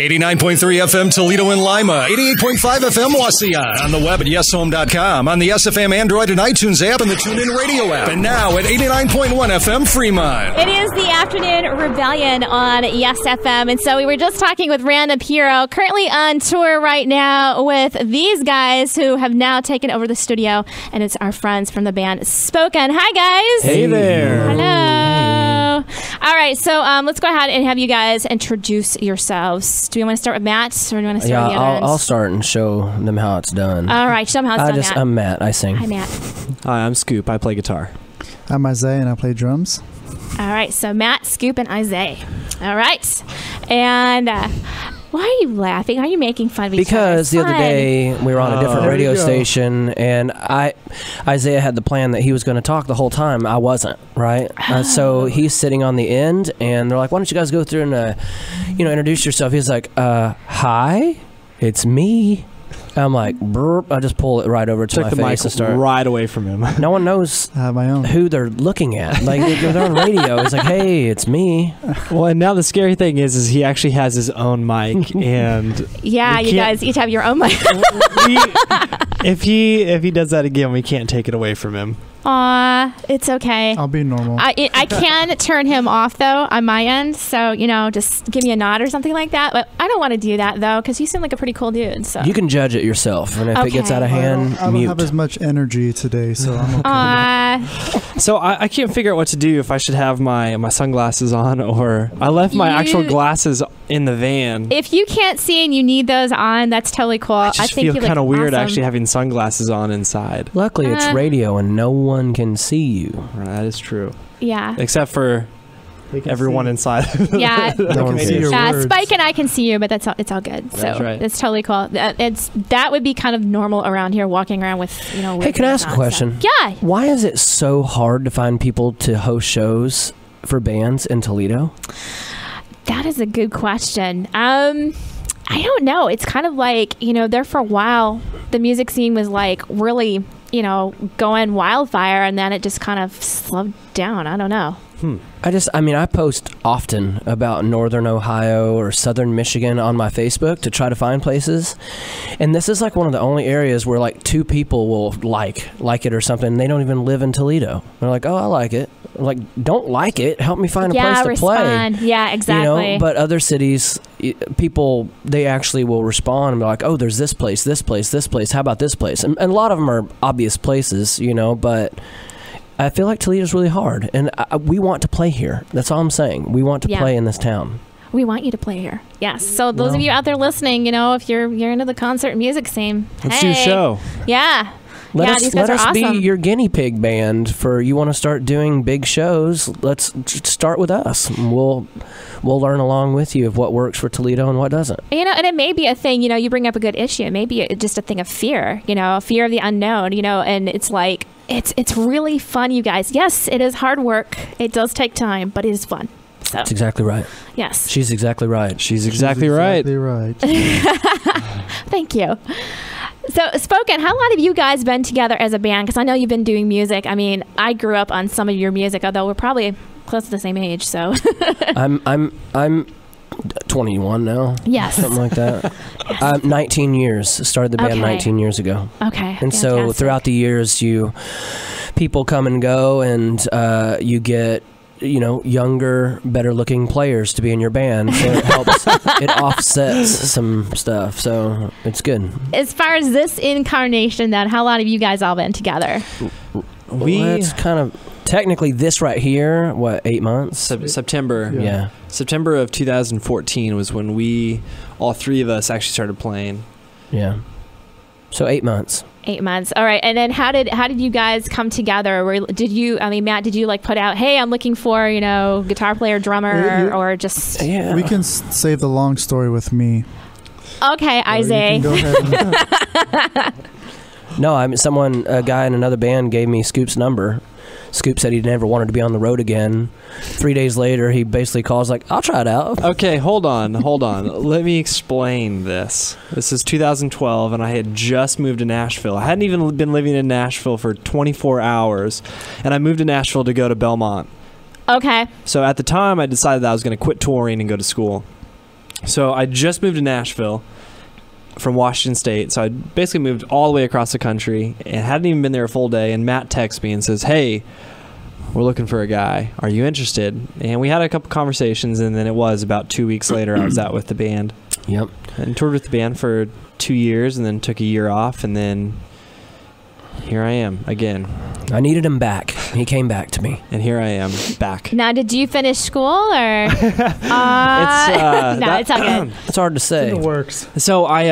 89.3 FM Toledo and Lima, 88.5 FM Wasia, on the web at yeshome.com, on the SFM Android and iTunes app, and the TuneIn Radio app, and now at 89.1 FM Fremont. It is the Afternoon Rebellion on Yes FM, and so we were just talking with Random Hero, currently on tour right now with these guys who have now taken over the studio, and it's our friends from the band Spoken. Hi, guys. Hey there. Hello. All right, so let's go ahead and have you guys introduce yourselves. Do you want to start with Matt, or do you want to start with the others? I'll start and show them how it's done. All right, show them how it's done, Matt. I'm Matt. I sing. Hi, Matt. Hi, I'm Scoop. I play guitar. I'm Isaiah, and I play drums. All right, so Matt, Scoop, and Isaiah. All right, and why are you laughing? Are you making fun of each other? Because the other day we were on a different radio station, and Isaiah had the plan that he was going to talk the whole time. I wasn't, right? So he's sitting on the end, and they're like, "Why don't you guys go through and introduce yourself?" He's like, "Hi, it's me." I'm like, burp. I just pull it right over to my face and start right away from him. No one knows who they're looking at. Like they're on radio. It's like, hey, it's me. Well, and now the scary thing is he actually has his own mic, and yeah, you guys each have your own mic. If he does that again, we can't take it away from him. Aw, it's okay. I'll be normal. I can turn him off, though, on my end. So, just give me a nod or something like that. But I don't want to do that, though, because you seem like a pretty cool dude. So you can judge it yourself. And if it gets out of hand, I don't have as much energy today, so I'm okay. So I can't figure out what to do, if I should have my sunglasses on, or I left my actual glasses in the van. If you can't see and you need those on, that's totally cool. I just think feel kind of weird actually having sunglasses on inside. Luckily, it's radio and no one can see you. That is true. Yeah. Except for everyone inside. Yeah. Words. Spike and I can see you, but it's all good. That's so right. It's totally cool. That would be kind of normal around here, walking around with Hey, can I ask a question? Yeah. Why is it so hard to find people to host shows for bands in Toledo? That is a good question. I don't know. It's kind of like, there for a while, the music scene was like really, going wildfire, and then it just kind of slowed down. I don't know. I post often about Northern Ohio or Southern Michigan on my Facebook to try to find places. And this is like one of the only areas where like two people will like it or something. They don't even live in Toledo. They're like, oh, I like it. I'm like, don't like it. Help me find a place to play. Yeah, exactly. But other cities, people, they actually will respond and be like, oh, there's this place, this place, this place. How about this place? And a lot of them are obvious places, but I feel like Toledo's really hard, and we want to play here. That's all I'm saying. We want to play in this town. We want you to play here. Yes. So those of you out there listening, if you're into the concert music scene, let's do a show. Yeah. Let us be your guinea pig band for you want to start doing big shows. Let's start with us. We'll learn along with you of what works for Toledo and what doesn't. And it may be a thing, you bring up a good issue. It may be just a thing of fear, fear of the unknown, and it's like, it's really fun, you guys. Yes, it is hard work. It does take time, but it is fun. So. That's exactly right. Yes. She's exactly right. She's exactly right. Thank you. So, Spoken, how long have you guys been together as a band? Because I know you've been doing music. I mean, I grew up on some of your music, although we're probably close to the same age. So, I'm 21 now. Yes, something like that. Yes. 19 years. Started the band 19 years ago. Okay, and so throughout the years, people come and go, and you get younger, better looking players to be in your band, so it helps. It offsets some stuff, so it's good. As far as this incarnation, then, how long have you guys all been together? It's kind of technically this right here. What, 8 months? September. Yeah. September of 2014 was when all three of us actually started playing. Yeah. So 8 months. 8 months. All right. And then how did you guys come together? Matt, did you like put out, hey, I'm looking for, guitar player, drummer, or just... Yeah. We can save the long story with me. Okay, Isaiah. Go ahead. No, a guy in another band gave me Scoop's number. Scoop said he never wanted to be on the road again. 3 days later, he basically calls like, I'll try it out. Okay, hold on. Let me explain this. This is 2012, and I had just moved to Nashville. I hadn't even been living in Nashville for 24 hours, and I moved to Nashville to go to Belmont. Okay. So at the time, I decided that I was going to quit touring and go to school. So I just moved to Nashville from Washington State. So I basically moved all the way across the country and hadn't even been there a full day. And Matt texts me and says, "Hey, we're looking for a guy. Are you interested?" And we had a couple conversations, and then it was about 2 weeks later I was out with the band. Yep. And toured with the band for 2 years, and then took a year off, and then here I am again. I needed him back. He came back to me. And here I am back. Now, did you finish school or? No, it's all good. It's hard to say. It works. So I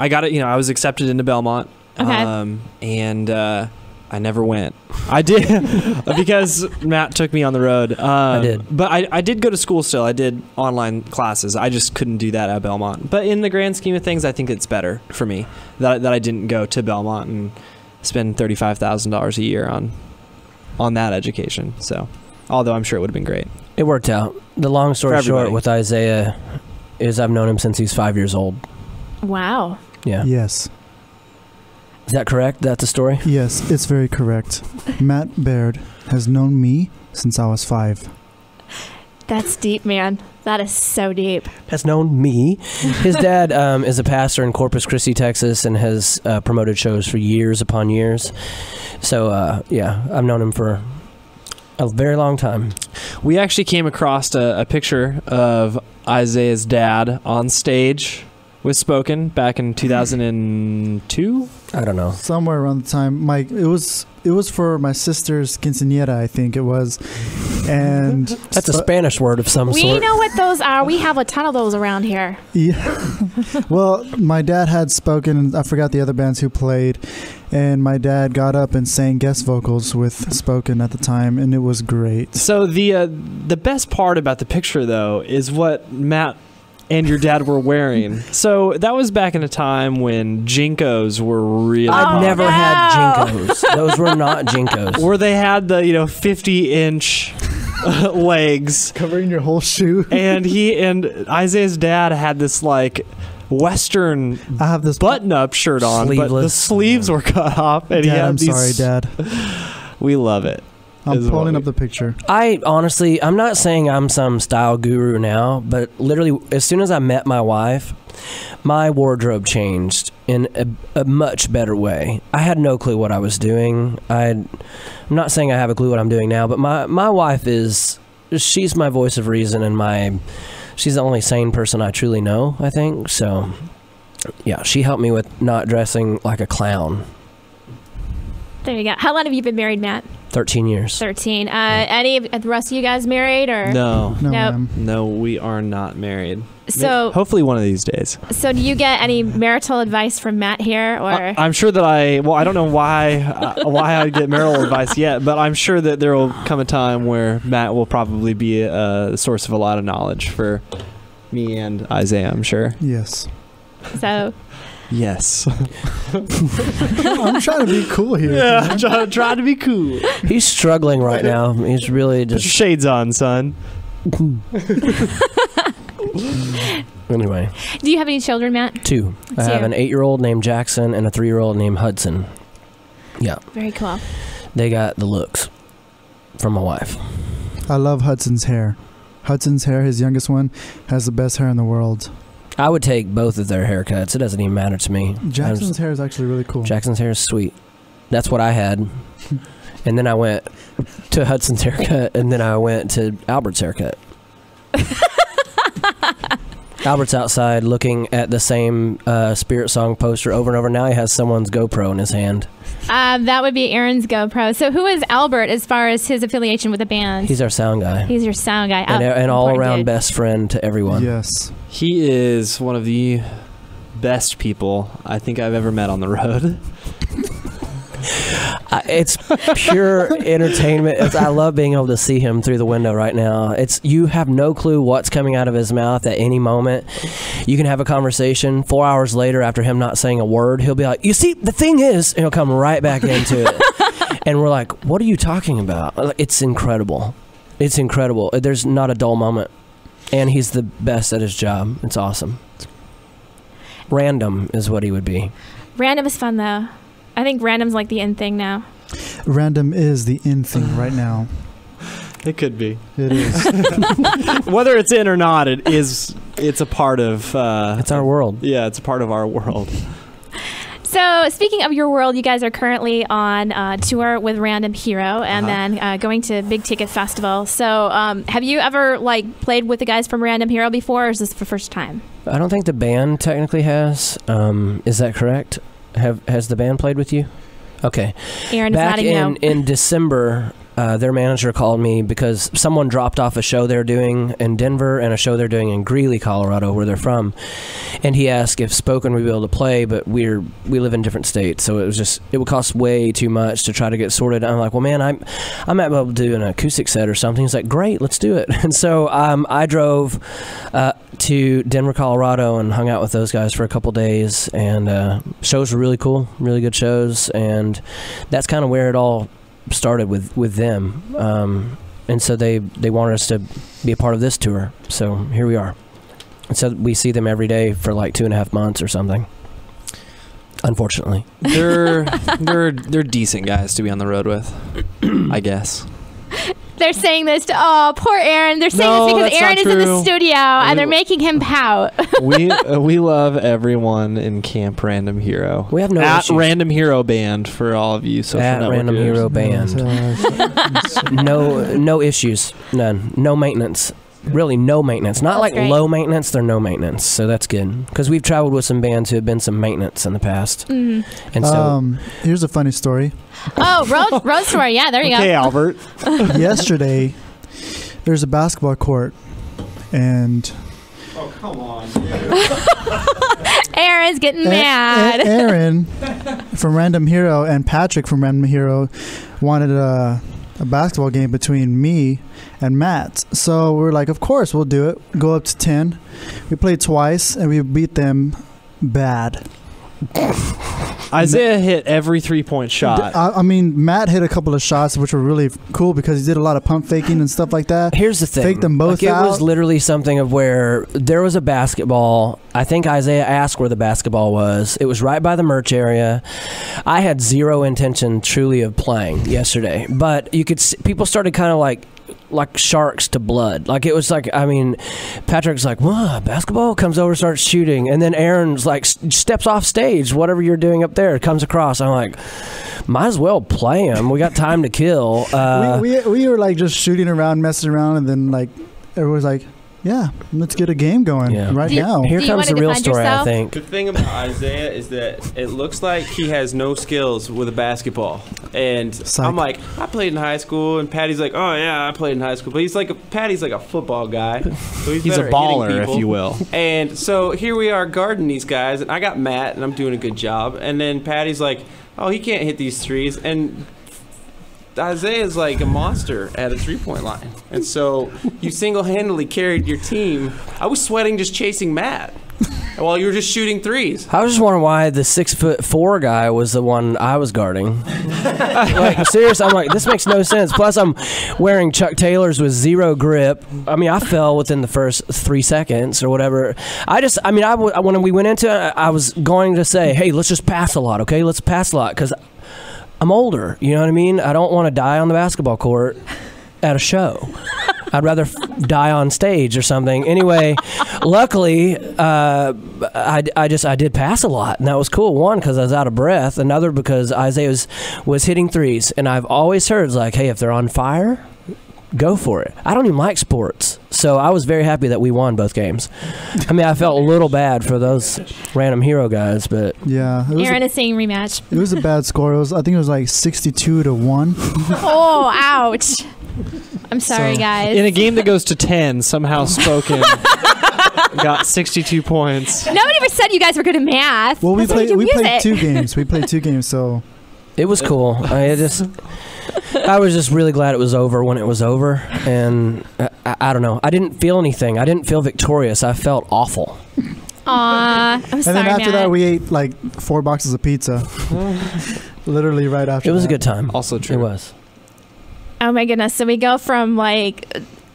got it. I was accepted into Belmont. Okay. And I never went. I did because Matt took me on the road. I did. But I did go to school still. I did online classes. I just couldn't do that at Belmont. But in the grand scheme of things, I think it's better for me that I didn't go to Belmont and spend $35,000 a year on that education. So, although I'm sure it would have been great. It worked out. The long story short with Isaiah is I've known him since he's 5 years old. Wow. Yeah. Yes. Is that correct? That's the story? Yes, it's very correct. Matt Baird has known me since I was 5. That's deep, man. That is so deep. Has known me. His dad is a pastor in Corpus Christi, Texas, and has promoted shows for years upon years. So, yeah, I've known him for a very long time. We actually came across a picture of Isaiah's dad on stage with Spoken back in 2002. I don't know. Somewhere around the time, it was for my sister's quinceañera, I think it was, and that's a Spanish word of some sort. We know what those are. We have a ton of those around here. Yeah. Well, my dad had Spoken, and I forgot the other bands who played, and my dad got up and sang guest vocals with Spoken at the time, and it was great. So the best part about the picture, though, is what Matt and your dad were wearing. So that was back in a time when Jinkos were really I've never had Jinkos. Those were not Jinkos. Where they had the 50-inch legs covering your whole shoe. And Isaiah's dad had this Western button-up shirt on, sleeveless. But the sleeves were cut off. And Dad, sorry, Dad. We love it. I'm pulling up the picture. I'm not saying I'm some style guru now, but literally as soon as I met my wife, my wardrobe changed in a much better way. I had no clue what I was doing. I'm not saying I have a clue what I'm doing now, but my wife she's my voice of reason, and she's the only sane person I truly know, I think. So yeah, she helped me with not dressing like a clown. There you go. How long have you been married, Matt? 13 years. 13. Any of the rest of you guys married or? No. Nope. No, we are not married. So hopefully one of these days. So do you get any marital advice from Matt here, or? I'm sure that I don't know why I get marital advice yet, but I'm sure that there will come a time where Matt will probably be a source of a lot of knowledge for me and Isaiah, I'm sure. Yes. So. Yes. I'm trying to be cool here. Yeah, I'm trying to be cool. He's struggling right now. He's really just... Put your shades on, son. Anyway. Do you have any children, Matt? 2. I have an 8-year-old named Jackson and a 3-year-old named Hudson. Yeah. Very cool. They got the looks from my wife. I love Hudson's hair. Hudson's hair, his youngest one, has the best hair in the world. I would take both of their haircuts. It doesn't even matter to me. Jackson's hair is actually really cool. Jackson's hair is sweet. That's what I had. And then I went to Hudson's haircut, and then I went to Albert's haircut. Albert's outside looking at the same Spirit Song poster over and over. Now he has someone's GoPro in his hand. That would be Aaron's GoPro. So who is Albert as far as his affiliation with the band? He's our sound guy. He's your sound guy. And all-around best friend to everyone. Yes. He is one of the best people I think I've ever met on the road. It's pure entertainment. I love being able to see him through the window right now. You have no clue what's coming out of his mouth at any moment. You can have a conversation 4 hours later after him not saying a word. He'll be like, "You see, the thing is," and he'll come right back into it. And we're like, "What are you talking about?" It's incredible. It's incredible. There's not a dull moment. And he's the best at his job. It's awesome. Random is what he would be. Random is fun, though. I think random's like the in thing now. Random is the in thing right now. It could be. It is. Whether it's in or not, it's a part of It's our world. Yeah, it's a part of our world. So, speaking of your world, you guys are currently on tour with Random Hero and then going to Big Ticket Festival. So, have you ever played with the guys from Random Hero before, or is this the first time? I don't think the band technically has. Is that correct? Has the band played with you? Okay. Aaron is Back nodding no. in December, their manager called me because someone dropped off a show they're doing in Denver and a show they're doing in Greeley, Colorado, where they're from. And he asked if Spoken would be able to play, but we live in different states, so it would cost way too much to try to get sorted. I'm like, well, man, I might be able to do an acoustic set or something. He's like, great, let's do it. And so I drove to Denver, Colorado, and hung out with those guys for a couple days. And shows were really cool, really good shows, and that's kind of where it all started with them. And so they wanted us to be a part of this tour. So here we are. And so we see them every day for 2.5 months or something. Unfortunately, they're decent guys to be on the road with, I guess. They're saying this poor Aaron. They're saying this because Aaron is in the studio and they're making him pout. we love everyone in Camp Random Hero. We have no issues. Random Hero Band for all of you social At network Random viewers. Hero Band. No issues. None. No maintenance. Really, no maintenance. Not That's great. low maintenance. They're no maintenance. So that's good. Because we've traveled with some bands who have been some maintenance in the past. Mm-hmm. And so here's a funny story. Oh, road story. Yeah, there you Okay, go. Albert. Yesterday, there's a basketball court, and Oh, come on. Aaron's getting mad. Aaron from Random Hero and Patrick from Random Hero wanted a basketball game between me and Matt. So we're like, of course, we'll do it. Go up to 10. We played twice, and we beat them bad. Isaiah hit every 3-point shot. I mean, Matt hit a couple of shots, which were really cool because he did a lot of pump faking and stuff like that. here's the thing. Faked them both It out. was literally something of where there was a basketball. I think Isaiah asked where the basketball was. It was right by the merch area. I had zero intention truly of playing yesterday, but you could see, people started kind of like sharks to blood. It was Patrick's like, "What, basketball?" Comes over, starts shooting, and then Aaron's steps off stage. Whatever you're doing up there comes across. I'm like, might as well play him. We got time to kill. We were just shooting around, messing around, and then everyone's like, yeah, let's get a game going right now. Here Do you comes wanna the real defend story. yourself? I think The thing about Isaiah is that it looks like he has no skills with a basketball. And Psych. I'm like, I played in high school, and Patty's like, oh yeah, I played in high school. But Patty's like a football guy. So he's He's a better at hitting baller, if people. you will. And so here we are guarding these guys, and I got Matt, and I'm doing a good job. And then Patty's like, oh, he can't hit these threes. And Isaiah's like a monster at a 3-point line. And so you single-handedly carried your team. I was sweating just chasing Matt while you were just shooting threes. I was just wondering why the 6'4" guy was the one I was guarding. Seriously, I'm like, this makes no sense. Plus, I'm wearing Chuck Taylors with zero grip. I mean, I fell within the first 3 seconds or whatever. When we went into it, I was going to say, hey, let's just pass a lot, okay? Let's pass a lot, because I'm older, you know what I mean? I don't want to die on the basketball court at a show. I'd rather die on stage or something. Anyway, luckily, I did pass a lot, and that was cool. One, because I was out of breath. Another, because Isaiah was hitting threes. And I've always heard, hey, if they're on fire, go for it. I don't even like sports. So I was very happy that we won both games. I mean, I felt a little bad for those Random Hero guys, but Yeah, Aaron is saying rematch. it was a bad score. I think it was 62-1. Oh, ouch. I'm sorry, So- guys. In a game that goes to 10, somehow Spoken got 62 points. Nobody ever said you guys were good at math. Well, we That's why you played do music. 2 games. We played 2 games, so it was cool. I was just really glad it was over when it was over. And I don't know. I didn't feel anything. I didn't feel victorious. I felt awful. Aw, I'm and sorry, then after Matt. that we ate 4 boxes of pizza. Literally right after. It was a that. good time. Also true. It was. Oh my goodness. So we go from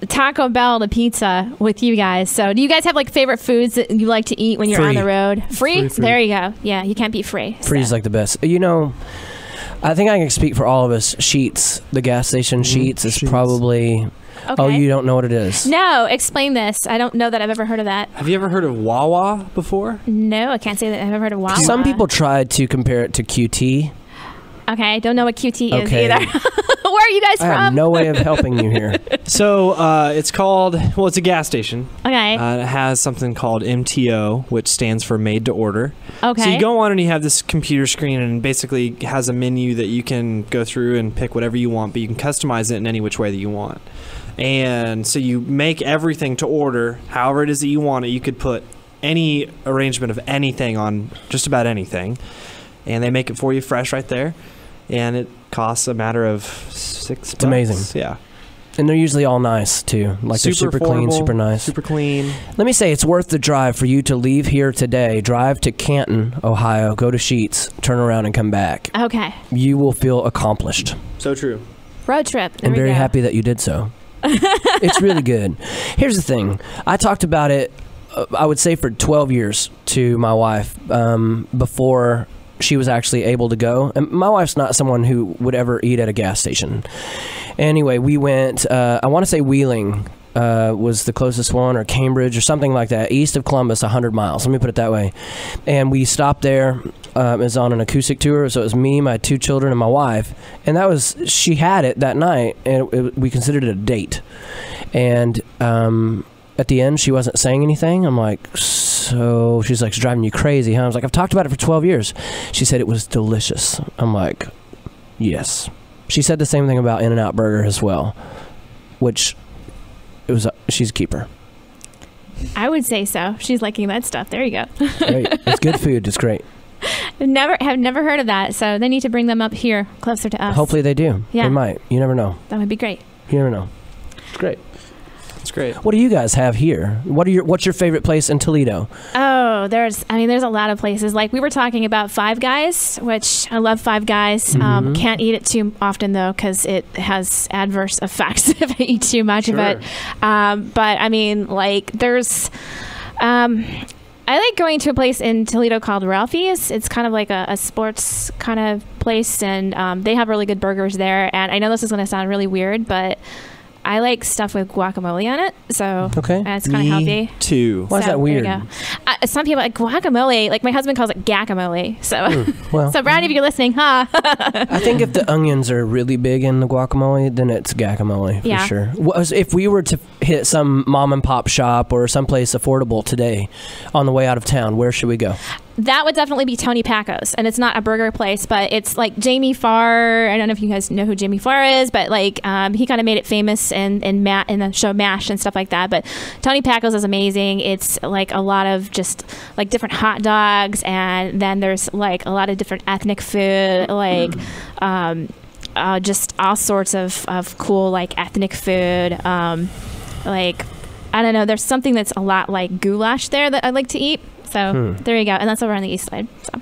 Taco Bell to pizza with you guys. So do you guys have favorite foods that you like to eat when you're on Free. the road? Free? Free. There you go. Yeah, you can't be free. Free's so. the best. You know, I think I can speak for all of us. Sheets, the gas station Sheets is probably... Okay. Oh, you don't know what it is? No, explain this. I don't know that I've ever heard of that. Have you ever heard of Wawa before? No, I can't say that I've ever heard of Wawa. Some people tried to compare it to QT. Okay, I don't know what QT is Okay. either. Where are you guys I from? have no way of helping you here. So it's called, well, it's a gas station. Okay. It has something called MTO, which stands for made to order. Okay. So you go on and you have this computer screen and basically has a menu that you can go through and pick whatever you want, but you can customize it in any which way that you want. And so you make everything to order however it is that you want it. You could put any arrangement of anything on just about anything, and they make it for you fresh right there. And it costs a matter of $6. It's amazing. Yeah. And they're usually all nice, too. Like, they're super clean, affordable, super nice. Super clean. Let me say, it's worth the drive for you to leave here today, drive to Canton, Ohio, go to Sheets, turn around and come back. Okay. You will feel accomplished. So true. Road trip. There And we very go. happy that you did so. It's really good. Here's the thing. I talked about it, I would say, for 12 years to my wife before she was actually able to go. And my wife's not someone who would ever eat at a gas station. Anyway, we went, I want to say Wheeling was the closest one, or Cambridge or something like that, east of Columbus, 100 miles. Let me put it that way. And we stopped there. It was on an acoustic tour, so it was me, my 2 children, and my wife. And that was, she had it that night, and we considered it a date. And at the end, she wasn't saying anything. I'm like, so she's like, it's driving you crazy, huh? I was like, I've talked about it for 12 years. She said it was delicious. I'm like, yes. She said the same thing about In-N-Out Burger as well, which it was. She's a keeper. I would say so. She's liking that stuff. There you go. Great. It's good food. It's great. Have never heard of that, so they need to bring them up here closer to us. Hopefully they do. Yeah. They might. You never know. That would be great. You never know. It's great. It's great. What do you guys have here? What's your favorite place in Toledo? Oh, there's a lot of places. Like, we were talking about Five Guys, which I love Five Guys. Can't eat it too often, though, because it has adverse effects if I eat too much of it. But, I mean, like, there's... I like going to a place in Toledo called Ralphie's. It's kind of like a sports kind of place, and they have really good burgers there. And I know this is going to sound really weird, but I like stuff with guacamole on it, so it's kind of healthy. Too. Why is that weird? There you go. Some people like guacamole. Like, my husband calls it guacamole. So, Well, so Brad, if you're listening, huh? I think if the onions are really big in the guacamole, then it's guacamole for Yeah. sure. If we were to hit some mom and pop shop or someplace affordable today on the way out of town, where should we go? That would definitely be Tony Paco's, and it's not a burger place, but it's like Jamie Farr. I don't know if you guys know who Jamie Farr is, but like he kind of made it famous in the show MASH and stuff like that. But Tony Paco's is amazing. It's like a lot of just like different hot dogs, and then there's like a lot of different ethnic food, like just all sorts of cool like ethnic food. Like, I don't know, there's something that's a lot like goulash there that I like to eat. So there you go, and that's over on the east side. So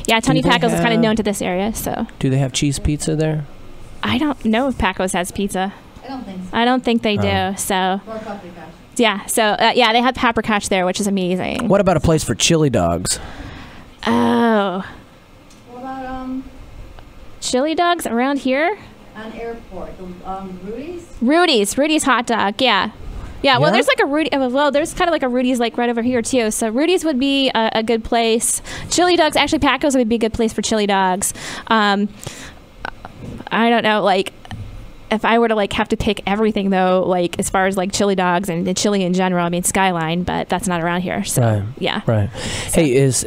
yeah, Tony Paco's is kind of known to this area. So do they have cheese pizza there? I don't know if Paco's has pizza. I don't think so. I don't think they do. So Or paprika. yeah, so yeah, they have paprikash there, which is amazing. What about a place for chili dogs? Oh, What about chili dogs around here? an airport? Rudy's hot dog. Yeah. Yeah, well, Yeah? there's like a Rudy. Well, there's kind of like a Rudy's like right over here too. So Rudy's would be a good place. Chili dogs, actually, Paco's would be a good place for chili dogs. I don't know, like, if I were to like have to pick everything though, like as far as like chili dogs and the chili in general, I mean Skyline, but that's not around here. So Right. yeah. Right. Hey, is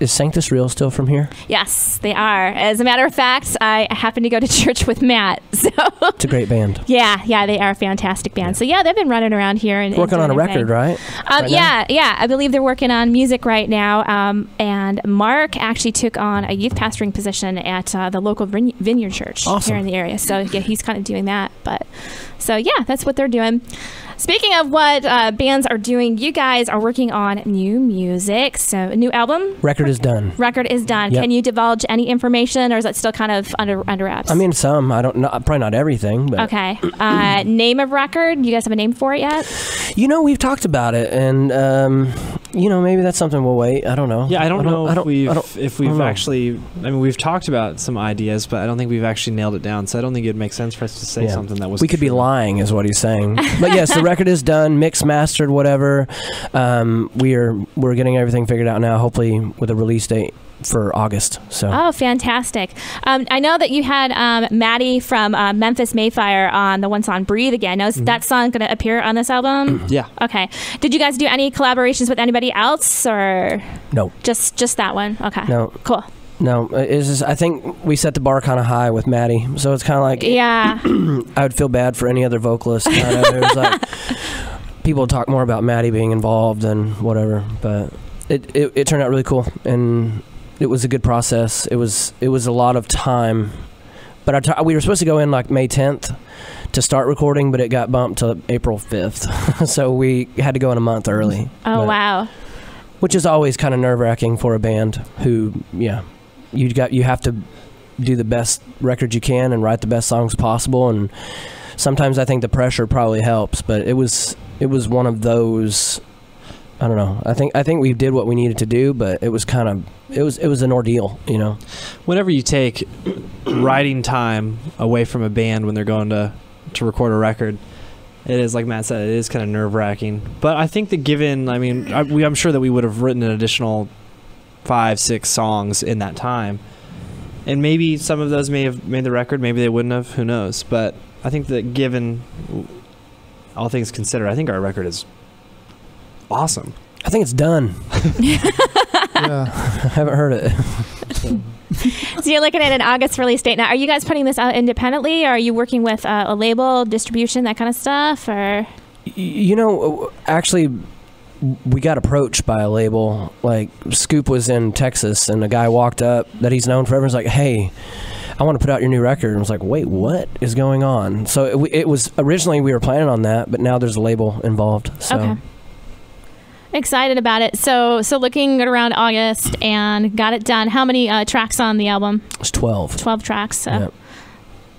Sanctus Real still from here? Yes, they are. As a matter of fact, I happen to go to church with Matt. So It's a great band. yeah, they are a fantastic band. So yeah, they've been running around here and Working on a doing their record, thing. right? Right now? Yeah. I believe they're working on music right now. And Mark actually took on a youth pastoring position at the local Vineyard Church Awesome. here in the area. So yeah, he's kind of doing that. But so yeah, that's what they're doing. Speaking of what bands are doing, you guys are working on new music. So a new album. Record is done. Record is done. Yep. Can you divulge any information, or is that still kind of under wraps? I mean, some. I don't know. Probably not everything, but Okay. Name of record? You guys have a name for it yet? you know, we've talked about it, and maybe that's something we'll wait. I don't know. Yeah, I don't know if we've know. actually. I mean, we've talked about some ideas, but I don't think we've actually nailed it down. So I don't think it'd make sense for us to say something that was. We could be lying, is what he's saying. But yes, the record is done, mixed, mastered, whatever. We're getting everything figured out now. Hopefully, with a release date for August. So. Oh, fantastic! I know that you had Maddie from Memphis Mayfire on the one song "Breathe Again." Now, is that song going to appear on this album? Yeah. Okay. Did you guys do any collaborations with anybody else, or no? Just that one. Okay. No. Cool. No, it's just, I think we set the bar kind of high with Maddie, so it's kind of like I would feel bad for any other vocalist. It was like people talk more about Maddie being involved and whatever, but it turned out really cool and. It was a good process. It was a lot of time, but we were supposed to go in like May 10th to start recording, but it got bumped to April 5th, so we had to go in a month early. Oh wow! Which is always kind of nerve-wracking for a band who, you have to do the best record you can and write the best songs possible, and sometimes I think the pressure probably helps, but it was one of those. I don't know. I think we did what we needed to do, but it was kind of it was an ordeal, Whenever you take writing time away from a band when they're going to record a record, it is, like Matt said, it is kind of nerve-wracking. But I think that given, I'm sure that we would have written an additional 5-6 songs in that time, and maybe some of those may have made the record, maybe they wouldn't have. Who knows? But I think that given all things considered, I think our record is awesome. I think it's done. Yeah. I haven't heard it. So you're looking at an August release date. Now, are you guys putting this out independently, or are you working with a label, distribution, that kind of stuff? Or actually, we got approached by a label. Like, Scoop was in Texas, and a guy walked up that he's known forever and was like, hey, I want to put out your new record. And I was like, wait, what is going on? So it was originally we were planning on that, but now there's a label involved. So. Okay. Excited about it. So looking at around August and got it done. How many tracks on the album? It's 12. 12 tracks. Yep.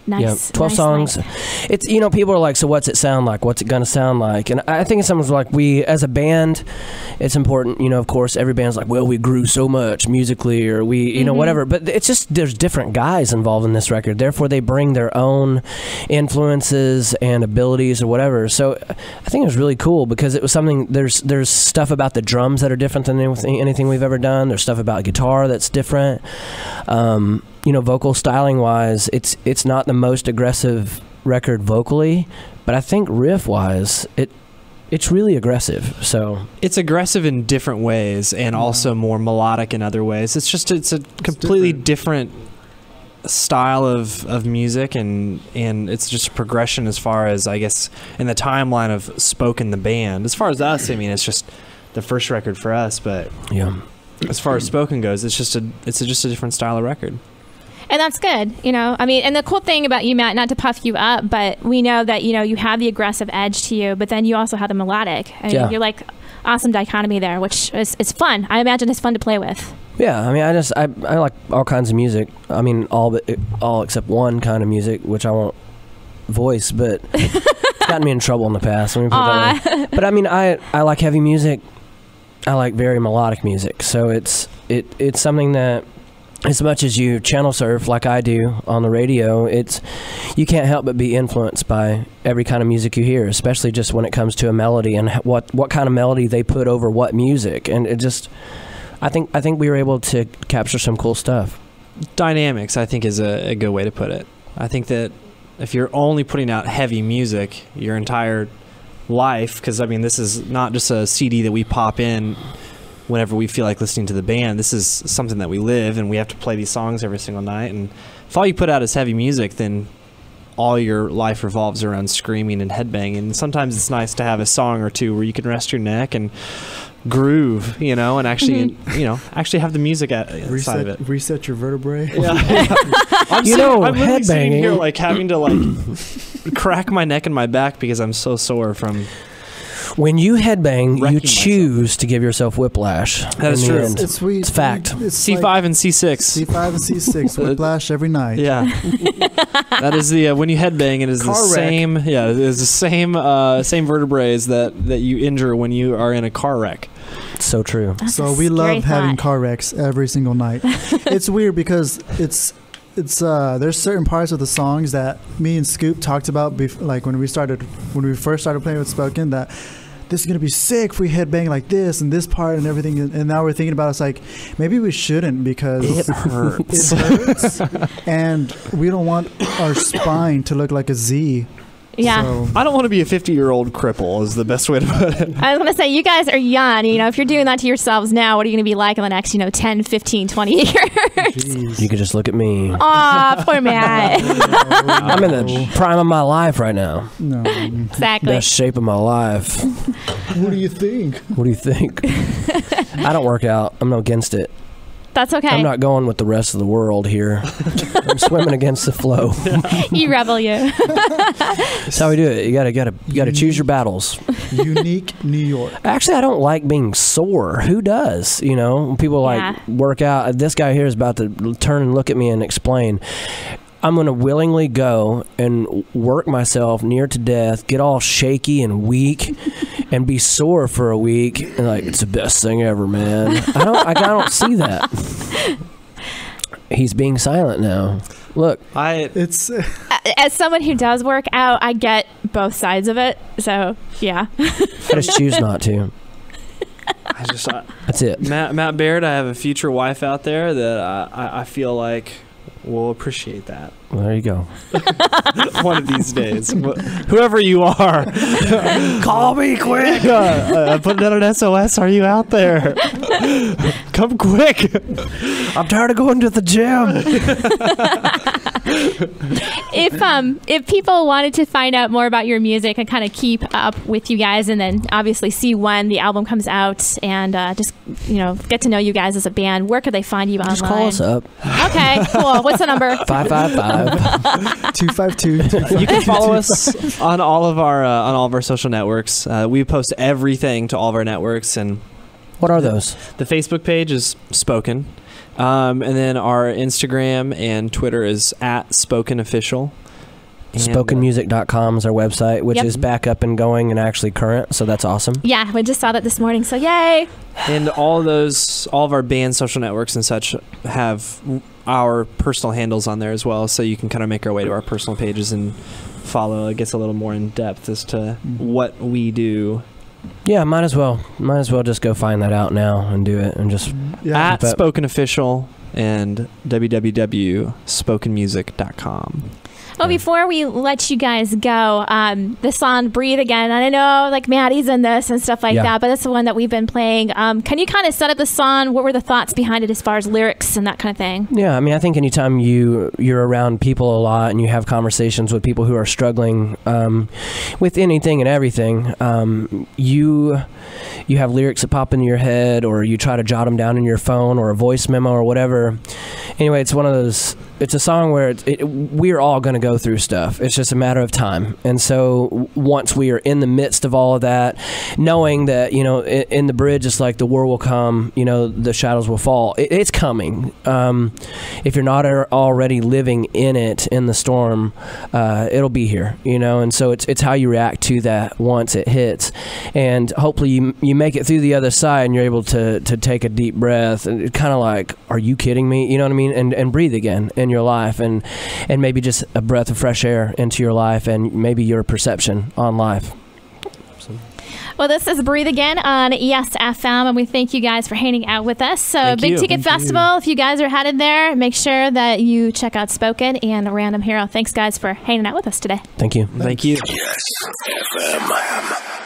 Nice. Yeah, 12 nice, songs. Nice. It's, people are like, so what's it sound like? What's it going to sound like? And I think it's something like as a band, it's important, of course, every band's like, well, we grew so much musically or we, whatever. But it's just, there's different guys involved in this record. Therefore, they bring their own influences and abilities or whatever. So I think it was really cool because it was something, there's stuff about the drums that are different than anything we've ever done. There's stuff about guitar that's different. Vocal styling wise, it's not the most aggressive record vocally, but I think riff wise, it's really aggressive. So it's aggressive in different ways and also more melodic in other ways. It's a completely different style of music and it's just a progression as far as, I guess, in the timeline of Spoken the band. As far as us, it's just the first record for us, but yeah. As far as Spoken goes, it's just a different style of record. And that's good, and the cool thing about you, Matt, not to puff you up, but we know that, you have the aggressive edge to you, but then you also have the melodic. You're like awesome dichotomy there, which is fun. I imagine it's fun to play with. Yeah, I like all kinds of music. All except one kind of music, which I won't voice, but it's gotten me in trouble in the past. Let me put it that way. But I like heavy music. I like very melodic music. So it's something that, as much as you channel surf like I do on the radio, you can't help but be influenced by every kind of music you hear, especially just when it comes to a melody and what kind of melody they put over what music. And I think we were able to capture some cool stuff. Dynamics, I think, is a good way to put it. I think that if you're only putting out heavy music your entire life, because this is not just a CD that we pop in whenever we feel like listening to the band. This is something that we live, and we have to play these songs every single night. And if all you put out is heavy music, then all your life revolves around screaming and headbanging. And sometimes it's nice to have a song or two where you can rest your neck and groove, and actually, actually have the music side of it. Reset your vertebrae. Yeah. I'm literally sitting here like having to crack my neck and my back because I'm so sore from. When you headbang, you choose to give yourself whiplash. That is true. It's sweet. It's fact. It's C5 and C6. C5 and C6 whiplash every night. Yeah. That is the when you headbang, it is the same. Yeah, it is the same vertebrae that you injure when you are in a car wreck. So So true. That's So a we scary love having thought. car wrecks every single night. It's weird because it's there's certain parts of the songs that me and Scoop talked about like when we first started playing with Spoken, that this is gonna be sick if we headbang like this and this part and everything, and now we're thinking about it's like maybe we shouldn't because It hurts. it hurts and we don't want our spine to look like a Z. Yeah. So, I don't want to be a 50-year-old cripple is the best way to put it. I was going to say, you guys are young. If you're doing that to yourselves now, what are you going to be like in the next, 10, 15, 20 years? geez. You can just look at me. Aw, poor Matt. I'm in the prime of my life right now. No. Exactly. Best shape of my life. What do you think? What do you think? I don't work out. I'm not against it. That's okay. I'm not going with the rest of the world here. I'm swimming against the flow. You rebel, you. That's how we do it. You gotta choose your battles. Unique New York. Actually, I don't like being sore. Who does? When people work out. This guy here is about to turn and look at me and explain. I'm going to willingly go and work myself near to death, get all shaky and weak, and be sore for a week. And it's the best thing ever, man. I don't see that. He's being silent now. Look, It's As someone who does work out, I get both sides of it. So, yeah. I just choose not to. That's it. Matt Baird, I have a future wife out there that I feel like will appreciate that. Well, there you go. One of these days. Whoever you are. Call me quick. I put down an SOS. Are you out there? Come quick. I'm tired of going to the gym. If people wanted to find out more about your music and kind of keep up with you guys, and then obviously see when the album comes out, and just get to know you guys as a band, where could they find you online? Just call us up. Okay, cool. What's the number? 555. 252. You can follow us on all of our social networks. We post everything to all of our networks, and What are those? the Facebook page is Spoken, and then our Instagram and Twitter is @SpokenOfficial. SpokenMusic.com is our website, which Yep. is back up and going and actually current, so that's awesome. Yeah, we just saw that this morning, so yay. And all of our band social networks and such have our personal handles on there as well, so you can kind of make our way to our personal pages and follow. It gets a little more in depth as to what we do. Yeah, might as well just go find that out now and do it and just Yeah. At Spoken Official and www.spokenmusic.com. Well, before we let you guys go, the song "Breathe Again," and I know Maddie's in this and stuff like that, but it's the one that we've been playing. Can you kind of set up the song? What were the thoughts behind it as far as lyrics and that kind of thing? Yeah, I think anytime you're around people a lot and you have conversations with people who are struggling with anything and everything, you have lyrics that pop into your head, or you try to jot them down in your phone or a voice memo or whatever. Anyway, it's one of those. It's a song where we're all going to go through stuff. It's just a matter of time. And so once we are in the midst of all of that, knowing that, in the bridge, it's like the war will come, the shadows will fall. It's coming. If you're not already living in it, in the storm, it'll be here, and so it's how you react to that once it hits. And hopefully you make it through the other side and you're able to take a deep breath and kind of like, are you kidding me? You know what I mean? And breathe again in your life, and maybe just a breath of fresh air into your life and maybe your perception on life. Well, this is Breathe Again on ESFM, and we thank you guys for hanging out with us. So, Thank Big you. Ticket Festival, if you guys are headed there, make sure that you check out Spoken and Random Hero. Thanks, guys, for hanging out with us today. Thank you. Thank you. Yes, FM.